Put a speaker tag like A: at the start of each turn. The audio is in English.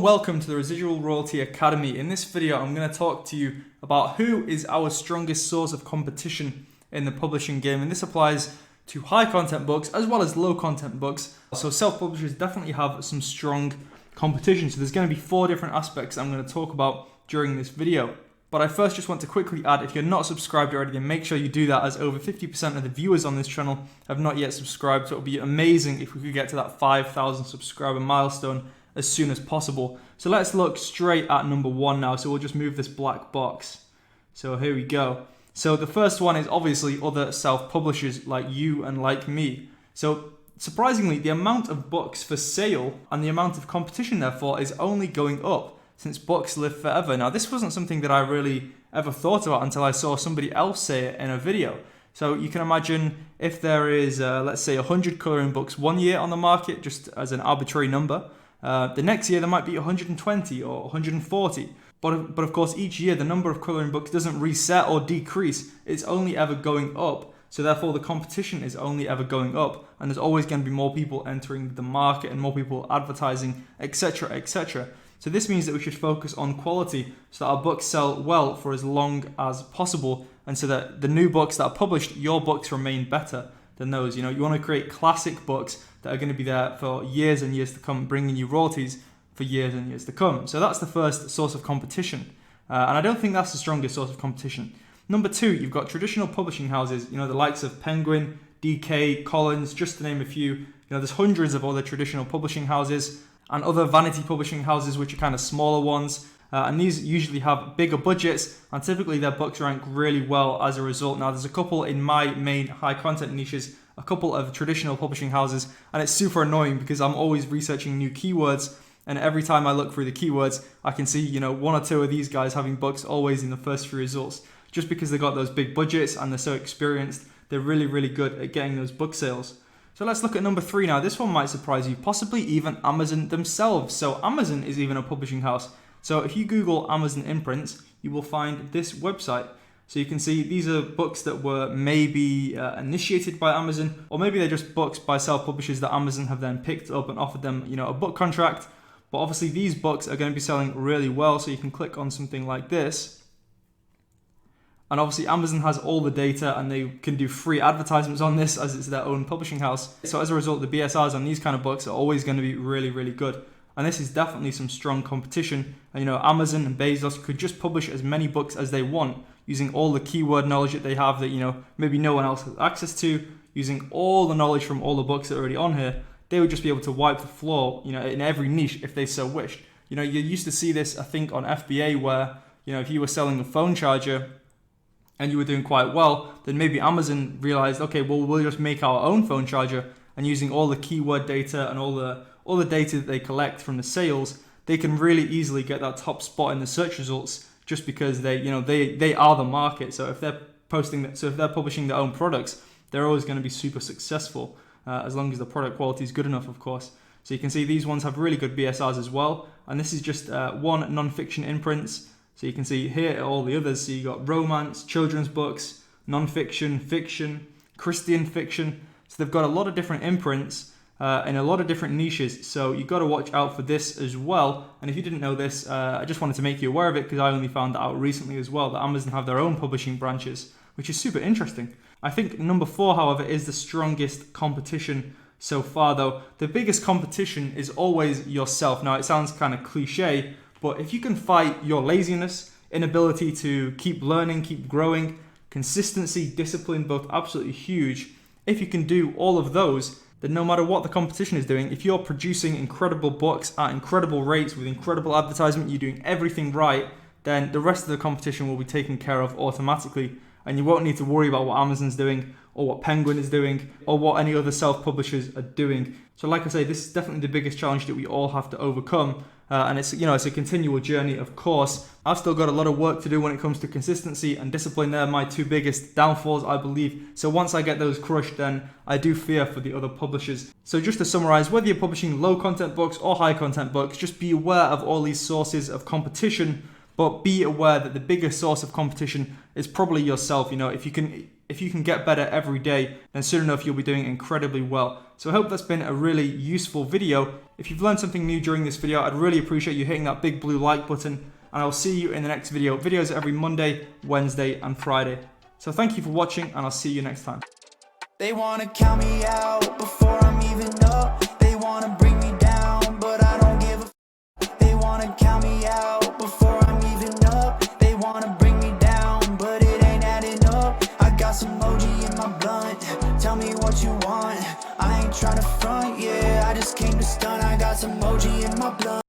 A: welcome to the Residual Royalty Academy. In this video, I'm going to talk to you about who is our strongest source of competition in the publishing game. And this applies to high content books as well as low content books. So self-publishers definitely have some strong competition. So there's going to be 4 different aspects I'm going to talk about during this video. But I first just want to quickly add, if you're not subscribed already, then make sure you do that, as over 50% of the viewers on this channel have not yet subscribed. So it would be amazing if we could get to that 5,000 subscriber milestone as soon as possible. So let's look straight at number 1 now. So we'll just move this black box. So here we go. So the first one is obviously other self-publishers like you and like me. So surprisingly, the amount of books for sale and the amount of competition therefore is only going up since books live forever. Now this wasn't something that I really ever thought about until I saw somebody else say it in a video. So you can imagine if there is, let's say 100 colouring books one year on the market, just as an arbitrary number, the next year there might be 120 or 140. But of course each year the number of colouring books doesn't reset or decrease, it's only ever going up. So therefore the competition is only ever going up, and there's always going to be more people entering the market and more people advertising, etc, etc. So this means that we should focus on quality so that our books sell well for as long as possible, and so that the new books that are published, your books remain better than those. You want to create classic books that are going to be there for years and years to come, bringing you royalties for years and years to come. So that's the first source of competition. And I don't think that's the strongest source of competition. Number 2, you've got traditional publishing houses, the likes of Penguin, DK, Collins, just to name a few. There's hundreds of other traditional publishing houses and other vanity publishing houses, which are kind of smaller ones. And these usually have bigger budgets, and typically their books rank really well as a result. Now, there's a couple in my main high content niches, a couple of traditional publishing houses, and it's super annoying because I'm always researching new keywords. And every time I look through the keywords, I can see, 1 or 2 of these guys having books always in the first few results. Just because they got those big budgets and they're so experienced, they're really, really good at getting those book sales. So let's look at number 3 now. This one might surprise you, possibly even Amazon themselves. So Amazon is even a publishing house. So if you Google Amazon imprints, you will find this website. So you can see these are books that were maybe initiated by Amazon, or maybe they're just books by self-publishers that Amazon have then picked up and offered them, a book contract. But obviously these books are going to be selling really well. So you can click on something like this. And obviously Amazon has all the data and they can do free advertisements on this as it's their own publishing house. So as a result, the BSRs on these kind of books are always going to be really, really good. And this is definitely some strong competition. And Amazon and Bezos could just publish as many books as they want using all the keyword knowledge that they have that, maybe no one else has access to, using all the knowledge from all the books that are already on here. They would just be able to wipe the floor, in every niche if they so wished. You used to see this, I think, on FBA where, if you were selling a phone charger and you were doing quite well, then maybe Amazon realized, okay, well, we'll just make our own phone charger, and using all the keyword data and all the data that they collect from the sales, they can really easily get that top spot in the search results just because they are the market. So if they're publishing their own products, they're always going to be super successful as long as the product quality is good enough, of course. So you can see these ones have really good BSRs as well, and this is just one non-fiction imprints. So you can see here all the others. So you got romance, children's books, non-fiction, fiction, Christian fiction. So they've got a lot of different imprints in a lot of different niches. So you've got to watch out for this as well. And if you didn't know this, I just wanted to make you aware of it because I only found that out recently as well, that Amazon have their own publishing branches, which is super interesting. I think number 4, however, is the strongest competition so far though. The biggest competition is always yourself. Now it sounds kind of cliche, but if you can fight your laziness, inability to keep learning, keep growing, consistency, discipline, both absolutely huge. If you can do all of those, then no matter what the competition is doing, if you're producing incredible books at incredible rates with incredible advertisement, you're doing everything right, then the rest of the competition will be taken care of automatically. And you won't need to worry about what Amazon's doing or what Penguin is doing or what any other self-publishers are doing. So like I say, this is definitely the biggest challenge that we all have to overcome. And it's a continual journey, of course. I've still got a lot of work to do when it comes to consistency and discipline. They're my 2 biggest downfalls, I believe. So once I get those crushed, then I do fear for the other publishers. So just to summarize, whether you're publishing low content books or high content books, just be aware of all these sources of competition, but be aware that the biggest source of competition is probably yourself. If you can if you can get better every day, then soon enough you'll be doing incredibly well. So I hope that's been a really useful video. If you've learned something new during this video, I'd really appreciate you hitting that big blue like button, and I'll see you in the next video. Videos every Monday, Wednesday, and Friday. So thank you for watching, and I'll see you next time.
B: They wanna count me out before I'm even up. They wanna bring me down, but I don't give a f. They wanna count me out before I'm even up. They wanna bring me down, but it ain't adding up. I got some emoji in my blunt. Tell me what you want. I ain't tryna front, yeah. I just came to stun. I got some emoji in my blunt.